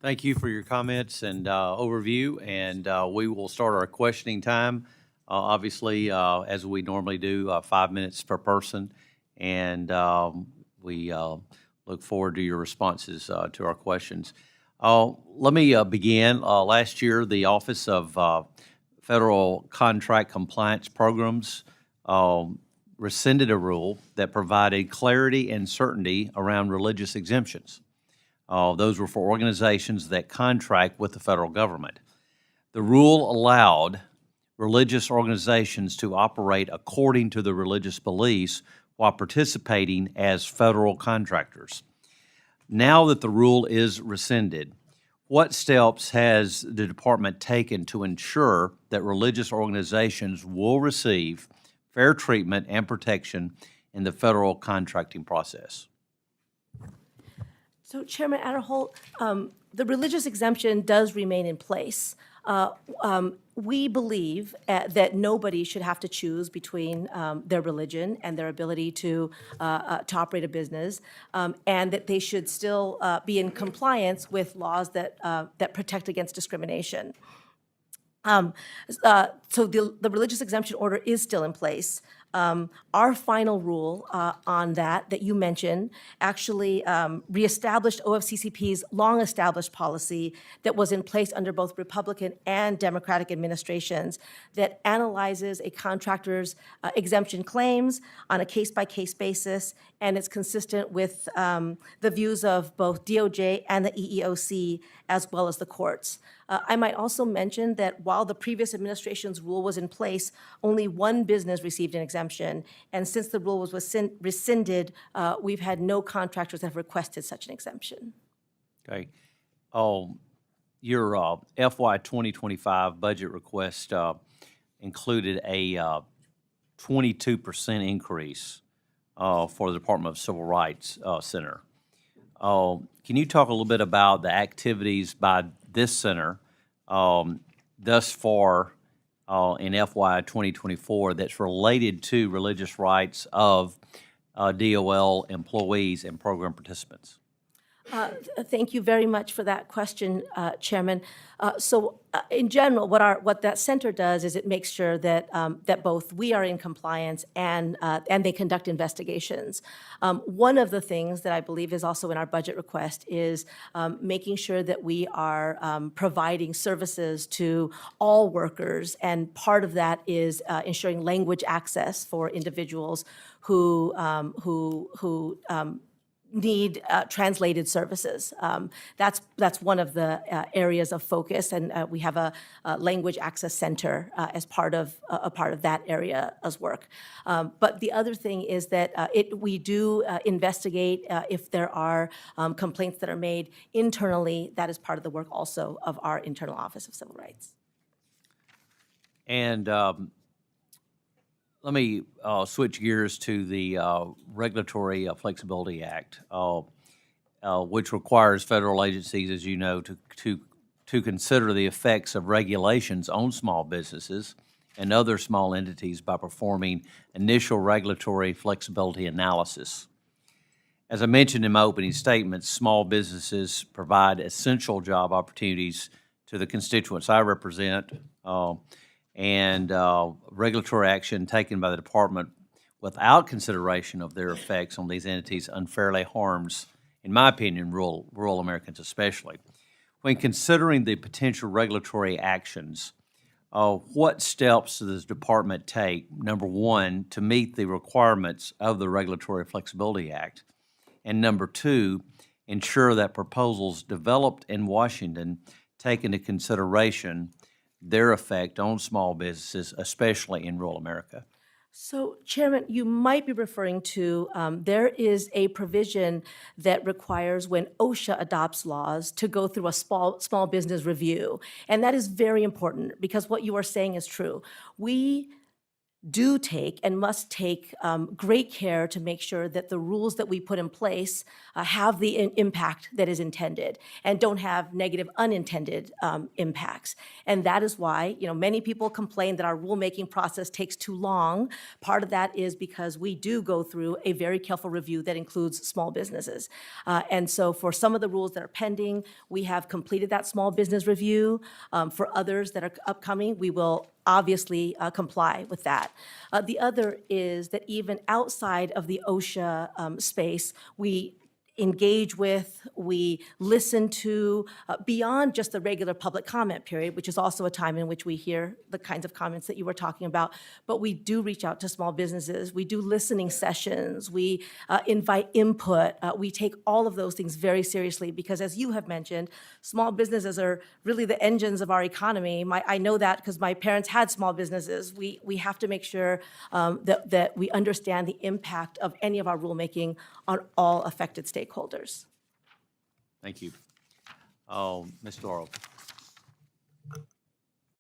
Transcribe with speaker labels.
Speaker 1: Thank you for your comments and overview, and we will start our questioning time. Obviously, as we normally do, 5 minutes per person, and we look forward to your responses to our questions. Let me begin. Last year, the Office of Federal Contract Compliance Programs rescinded a rule that provided clarity and certainty around religious exemptions. Those were for organizations that contract with the federal government. The rule allowed religious organizations to operate according to the religious beliefs while participating as federal contractors. Now that the rule is rescinded, what steps has the department taken to ensure that religious organizations will receive fair treatment and protection in the federal contracting process?
Speaker 2: So, Chairman Aderholt, the religious exemption does remain in place. We believe that nobody should have to choose between their religion and their ability to operate a business, and that they should still be in compliance with laws that protect against discrimination. So the religious exemption order is still in place. Our final rule on that you mentioned actually reestablished OFCCP's long-established policy that was in place under both Republican and Democratic administrations that analyzes a contractor's exemption claims on a case-by-case basis, and it's consistent with the views of both DOJ and the EEOC as well as the courts. I might also mention that while the previous administration's rule was in place, only one business received an exemption, and since the rule was rescinded, we've had no contractors that have requested such an exemption.
Speaker 1: Okay. Your FY 2025 budget request included a 22% increase for the Department of Civil Rights Center. Can you talk a little bit about the activities by this center thus far in FY 2024 that's related to religious rights of DOL employees and program participants?
Speaker 2: Thank you very much for that question, Chairman. In general, what that center does is it makes sure that that both we are in compliance and they conduct investigations. One of the things that I believe is also in our budget request is making sure that we are providing services to all workers, and part of that is ensuring language access for individuals who need translated services. That's one of the areas of focus, and we have a language access center as part of that area as work. But the other thing is that we do investigate if there are complaints that are made internally. That is part of the work also of our internal Office of Civil Rights.
Speaker 1: And let me switch gears to the Regulatory Flexibility Act, which requires federal agencies, as you know, to consider the effects of regulations on small businesses and other small entities by performing initial regulatory flexibility analysis. As I mentioned in my opening statement, small businesses provide essential job opportunities to the constituents I represent, and regulatory action taken by the department without consideration of their effects on these entities unfairly harms, in my opinion, rural Americans especially. When considering the potential regulatory actions, what steps does the department take, number one, to meet the requirements of the Regulatory Flexibility Act, and number two, ensure that proposals developed in Washington take into consideration their effect on small businesses, especially in rural America?
Speaker 2: So, Chairman, you might be referring to, there is a provision that requires when OSHA adopts laws to go through a small business review. And that is very important because what you are saying is true. We do take and must take great care to make sure that the rules that we put in place have the impact that is intended and don't have negative unintended impacts. And that is why, many people complain that our rulemaking process takes too long. Part of that is because we do go through a very careful review that includes small businesses. And so for some of the rules that are pending, we have completed that small business review. For others that are upcoming, we will obviously comply with that. The other is that even outside of the OSHA space, we engage with, we listen to, beyond just the regular public comment period, which is also a time in which we hear the kinds of comments that you were talking about, but we do reach out to small businesses, we do listening sessions, we invite input, we take all of those things very seriously because, as you have mentioned, small businesses are really the engines of our economy. I know that because my parents had small businesses. We have to make sure that we understand the impact of any of our rulemaking on all affected stakeholders.
Speaker 1: Thank you. Ms. Doral.